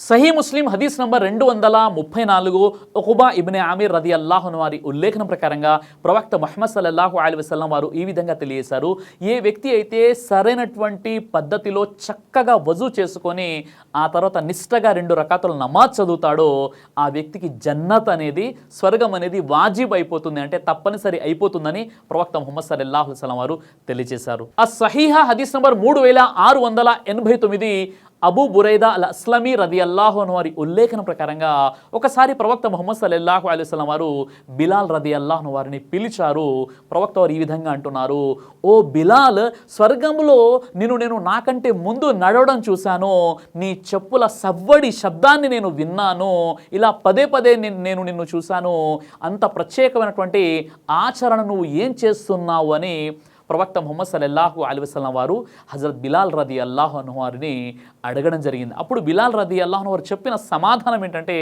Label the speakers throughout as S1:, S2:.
S1: సహీ ముస్లిం హదీస్ number 234 ఉఖబా ఇబ్నే Aamir రదియల్లాహు అన్హు వారి ఉల్లేఖనం ప్రకారంగా ప్రవక్త ముహమ్మద్ సల్లల్లాహు అలైహి వసల్లం వారు ఈ విధంగా తెలియజేశారు. ఏ వ్యక్తి అయితే సరైనటువంటి పద్ధతిలో చక్కగా వజూ చేసుకొని ఆ తర్వాత నిష్టగా 2 రకాతుల నమాజ్ చదువుతాడో ఆ వ్యక్తికి జన్నత్ అనేది, స్వర్గం అనేది వాజిబ్ అయిపోతుంది, అంటే తప్పనిసరి అయిపోతుందని ప్రవక్త ముహమ్మద్ సల్లల్లాహు అలైహి వసల్లం వారు తెలియజేశారు. ఆ సహీహా హదీస్ నంబర్ 3689 అబూ బురైదా అల్ అస్లమీ రదియల్లాహు అన్హు వారి ఉల్లేఖన ప్రకారంగా ఒకసారి ప్రవక్త ముహమ్మద్ సల్లల్లాహు అలైహి వసల్లం వారు బిలాల్ రదియల్లాహు అన్హు వారిని పిలిచారు. ప్రవక్త వారు ఈ విధంగా అంటున్నారు, ఓ బిలాల్, స్వర్గంలో నేను నాకంటే ముందు నడవడం చూశాను, నీ చెప్పుల సవ్వడి శబ్దాన్ని నేను విన్నాను, ఇలా పదే పదే నేను నిన్ను చూశాను, అంత ప్రత్యేకమైనటువంటి ఆచరణ నువ్వు ఏం చేస్తున్నావు అని ప్రవక్త ముహమ్మద్ సల్లల్లాహు అలైహి వసల్లం వారు హజరత్ బిలాల్ రదియల్లాహు అన్హు వారిని అడగడం జరిగింది. అప్పుడు బిలాల్ రదియల్లాహు అన్హు వారు చెప్పిన సమాధానం ఏంటంటే,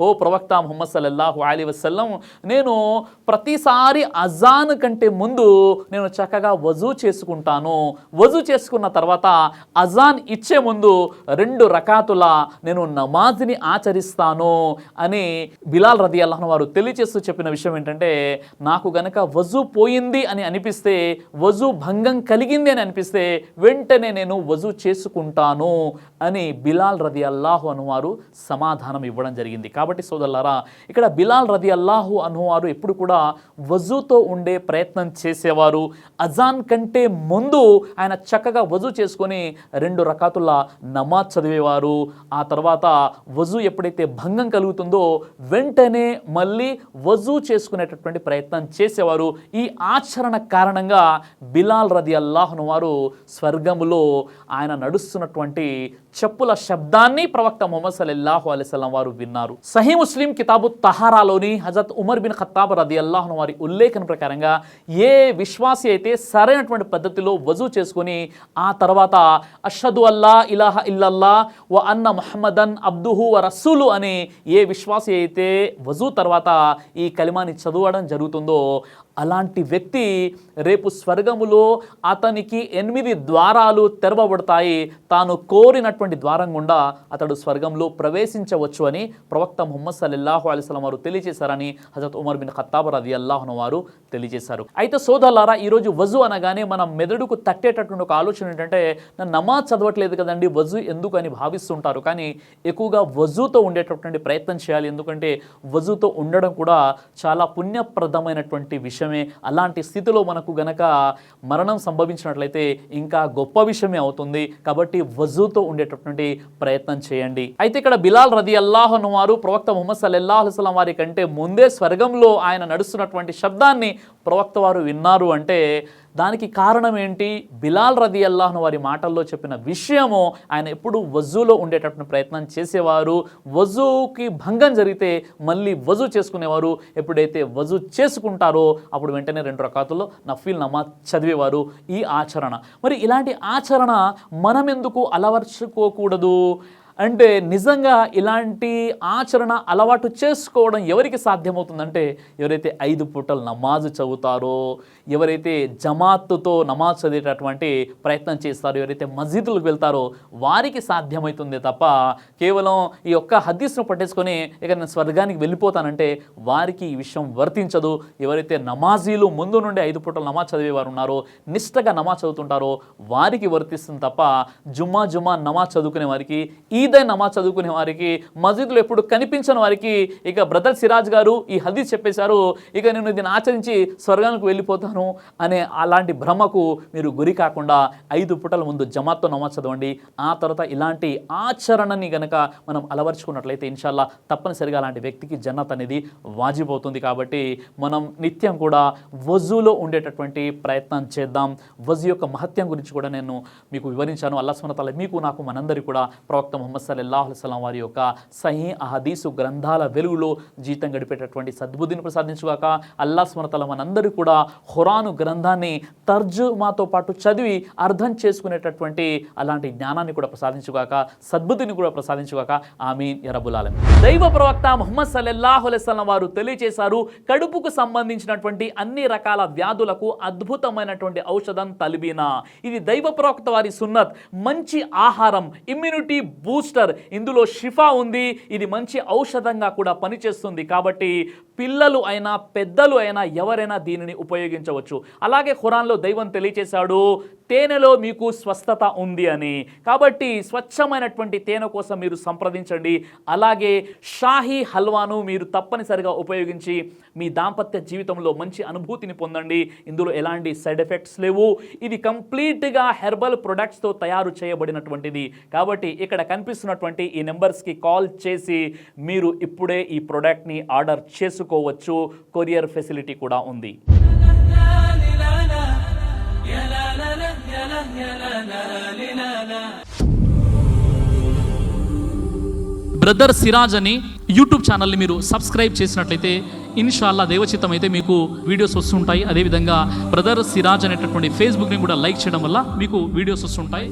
S1: ఓ ప్రవక్త ముహమ్మద్ సల్లల్లాహు అలైహి వసల్లం, నేను ప్రతిసారి అజాన్ కంటే ముందు నేను చక్కగా వజూ చేసుకుంటాను, వజూ చేసుకున్న తర్వాత అజాన్ ఇచ్చే ముందు 2 రకాతుల నేను నమాజ్ని ఆచరిస్తాను అని బిలాల్ రదియల్లాహు అన్హు వారు తెలియజేస్తూ చెప్పిన విషయం ఏంటంటే, నాకు గనక వజూ పోయింది అని అనిపిస్తే, వజూ భంగం కలిగింది అని అనిపిస్తే వెంటనే నేను వజూ చేసుకుంటాను అని బిలాల్ రదియల్లాహు అన్హు వారు సమాధానం ఇవ్వడం జరిగింది. కాబట్టి సోదరులారా, ఇక్కడ బిలాల్ రదియల్లాహు అన్హు వారు ఎప్పుడు కూడా వజూతో ఉండే ప్రయత్నం చేసేవారు. అజాన్ కంటే ముందు ఆయన చక్కగా వజూ చేసుకొని 2 రకాతుల నమాజ్ చదివేవారు. ఆ తర్వాత వజూ ఎప్పుడైతే భంగం కలుగుతుందో వెంటనే మళ్ళీ వజూ చేసుకునేటటువంటి ప్రయత్నం చేసేవారు. ఈ ఆచరణ కారణంగా బిలాల్ రదియల్లాహు అన్హు వారు స్వర్గములో ఆయన నడుస్తున్నటువంటి చెప్పుల శబ్దాన్ని ప్రవక్త ముహమ్మద్ సల్లల్లాహు అలైహి వసల్లం వారు విన్నారు. సహీ ముస్లిం కితాబు తహారాలోని హజరత్ ఉమర్ బిన్ ఖత్తాబ్ రదియల్లాహు అన్హు వారి ఉల్లేఖన ప్రకారంగా ఏ విశ్వాసి అయితే సరైనటువంటి పద్ధతిలో వజూ చేసుకొని ఆ తర్వాత అష్హదు అల్లా ఇలాహ ఇల్లల్లా వ అన్న ముహమ్మదన్ అబ్దుహు వ రసూలు అని ఏ విశ్వాసి అయితే వజూ తర్వాత ఈ కలిమాని చదవడం జరుగుతుందో అలాంటి వ్యక్తి రేపు స్వర్గములో అతనికి 8 ద్వారాలు తెరవబడతాయి, తాను కోరినటువంటి ద్వారం గుండా అతడు స్వర్గంలో ప్రవేశించవచ్చు అని ప్రవక్త ముహమ్మద్ సల్లల్లాహు అలైహి వసల్లం వారు తెలియజేశారని హజరత్ ఉమర్ బిన్ ఖత్తాబ్ రదియల్లాహు అన్హు వారు తెలియజేశారు. అయితే సోదరులారా, ఈరోజు వజూ అనగానే మన మెదడుకు తట్టేటటువంటి ఒక ఆలోచన ఏంటంటే, నమాజ్ చదవట్లేదు కదండి, వజూ ఎందుకు అని భావిస్తుంటారు. కానీ ఎక్కువగా వజూతో ఉండేటటువంటి ప్రయత్నం చేయాలి. ఎందుకంటే వజూతో ఉండడం కూడా చాలా పుణ్యప్రదమైనటువంటి విషయం. అలాంటి స్థితిలో మనకు గనక మరణం సంభవించినట్లయితే ఇంకా గొప్ప విషయమే అవుతుంది. కాబట్టి వజూతో ఉండేటటువంటి ప్రయత్నం చేయండి. అయితే ఇక్కడ బిలాల్ రదియల్లాహు అన్హు వారు ప్రవక్త ముహమ్మద్ సల్లల్లాహు అలైహి వసల్లం వారి కంటే ముందే స్వర్గంలో ఆయన నడుస్తున్నటువంటి శబ్దాన్ని ప్రవక్త వారు విన్నారు అంటే దానికి కారణం ఏంటి? బిలాల్ రదియల్లాహు అన్హు వారి మాటల్లో చెప్పిన విషయము, ఆయన ఎప్పుడు వజూలో ఉండేటటువంటి ప్రయత్నం చేసేవారు. వజూకి భంగం జరిగితే మళ్ళీ వజూ చేసుకునేవారు. ఎప్పుడైతే వజూ చేసుకుంటారో అప్పుడు వెంటనే 2 రకాతుల్లో నఫీల్ నమాజ్ చదివేవారు. ఈ ఆచరణ, మరి ఇలాంటి ఆచరణ మనం ఎందుకు అలవర్చుకోకూడదు అంటే, నిజంగా ఇలాంటి ఆచరణ అలవాటు చేసుకోవడం ఎవరికి సాధ్యమవుతుందంటే, ఎవరైతే 5 పూటలు నమాజు చదువుతారో, ఎవరైతే జమాత్తుతో నమాజ్ చదివేటటువంటి ప్రయత్నం చేస్తారో, ఎవరైతే మస్జిద్లకు వెళ్తారో వారికి సాధ్యమవుతుంది తప్ప కేవలం ఈ ఒక్క హదీస్ను పట్టేసుకొని ఇక నేను స్వర్గానికి వెళ్ళిపోతానంటే వారికి ఈ విషయం వర్తించదు. ఎవరైతే నమాజీలు ముందు నుండి 5 పూటలు నమాజ్ చదివేవారు ఉన్నారో, నిష్టగా నమాజ్ చదువుతుంటారో వారికి వర్తిస్తుంది తప్ప జుమ్మా నమాజ్ చదువుకునే వారికి, ఈదైన్ నమాజ్ చదువుకునే వారికి, మస్జిద్లో ఎప్పుడు కనిపించని వారికి ఇక బ్రదర్ సిరాజ్ గారు ఈ హదీస్ చెప్పేశారు, ఇక నేను దీన్ని ఆచరించి స్వర్గానికి వెళ్ళిపోతాను అనే అలాంటి భ్రమకు మీరు గురి కాకుండా 5 పూటల ముందు జమాత్తో నమాజ్ చదవండి. ఆ తర్వాత ఇలాంటి ఆచరణని గనక మనం అలవర్చుకున్నట్లయితే ఇన్షాల్లా తప్పనిసరిగా అలాంటి వ్యక్తికి జన్నత్ అనేది వాజిబ్ అవుతుంది. కాబట్టి మనం నిత్యం కూడా వజూలో ఉండేటటువంటి ప్రయత్నం చేద్దాం. వజూ యొక్క మహత్యం గురించి కూడా నేను మీకు వివరించాను. అల్లాహ్ సుబ్హానహు వ తఆలా మీకు నాకు మనందరికీ కూడా ప్రవక్త ముహమ్మద్ సల్లల్లాహు అలైహి వసల్లం వారి యొక్క సహీ అహదీసు గ్రంథాల వెలుగులో జీవితం గడిపేటటువంటి సద్బుద్ధిని ప్రసాదించుగాక. అల్లాహ్ సుబ్హానహు వ తఆలా మనందరూ కూడా ఖురాను గ్రంథాన్ని తర్జుమాతో పాటు చదివి అర్థం చేసుకునేటటువంటి అలాంటి జ్ఞానాన్ని కూడా ప్రసాదించుగాక, సద్బుద్ధిని కూడా ప్రసాదించుగాక. ఆమీన్ యా రబ్బుల్ ఆలమీన్. దైవ ప్రవక్త ముహమ్మద్ సల్లల్లాహు అలైహి వసల్లం వారు తెలియజేశారు, కడుపుకు సంబంధించినటువంటి అన్ని రకాల వ్యాధులకు అద్భుతమైనటువంటి ఔషధం తల్బీనా. ఇది దైవ ప్రవక్త వారి సున్నత్. మంచి ఆహారం ఇమ్యూనిటీ బూస్ట్ బూస్టర్, ఇందులో షిఫా ఉంది, ఇది మంచి ఔషధంగా కూడా పనిచేస్తుంది. కాబట్టి పిల్లలు అయినా పెద్దలు అయినా ఎవరైనా దీనిని ఉపయోగించవచ్చు. అలాగే ఖురాన్లో దైవం తెలియచేశాడు, తేనెలో మీకు స్వస్థత ఉంది అని. కాబట్టి స్వచ్ఛమైనటువంటి తేనె కోసం మీరు సంప్రదించండి. అలాగే షాహీ హల్వాను మీరు తప్పనిసరిగా ఉపయోగించి మీ దాంపత్య జీవితంలో మంచి అనుభూతిని పొందండి. ఇందులో ఎలాంటి సైడ్ ఎఫెక్ట్స్ లేవు. ఇది కంప్లీట్గా హెర్బల్ ప్రొడక్ట్స్తో తయారు చేయబడినటువంటిది. కాబట్టి ఇక్కడ కనిపిస్తున్నటువంటి ఈ నెంబర్స్కి కాల్ చేసి మీరు ఇప్పుడే ఈ ప్రోడక్ట్ని ఆర్డర్ చేసుకోవచ్చు. కొరియర్ ఫెసిలిటీ కూడా ఉంది. బ్రదర్ సిరాజ్ అని యూట్యూబ్ ఛానల్ని మీరు సబ్స్క్రైబ్ చేసినట్లయితే ఇన్షాల్లా దేవచిత్తం అయితే మీకు వీడియోస్ వస్తుంటాయి. అదేవిధంగా బ్రదర్ సిరాజ్ అనేటటువంటి ఫేస్బుక్ని కూడా లైక్ చేయడం వల్ల మీకు వీడియోస్ వస్తుంటాయి.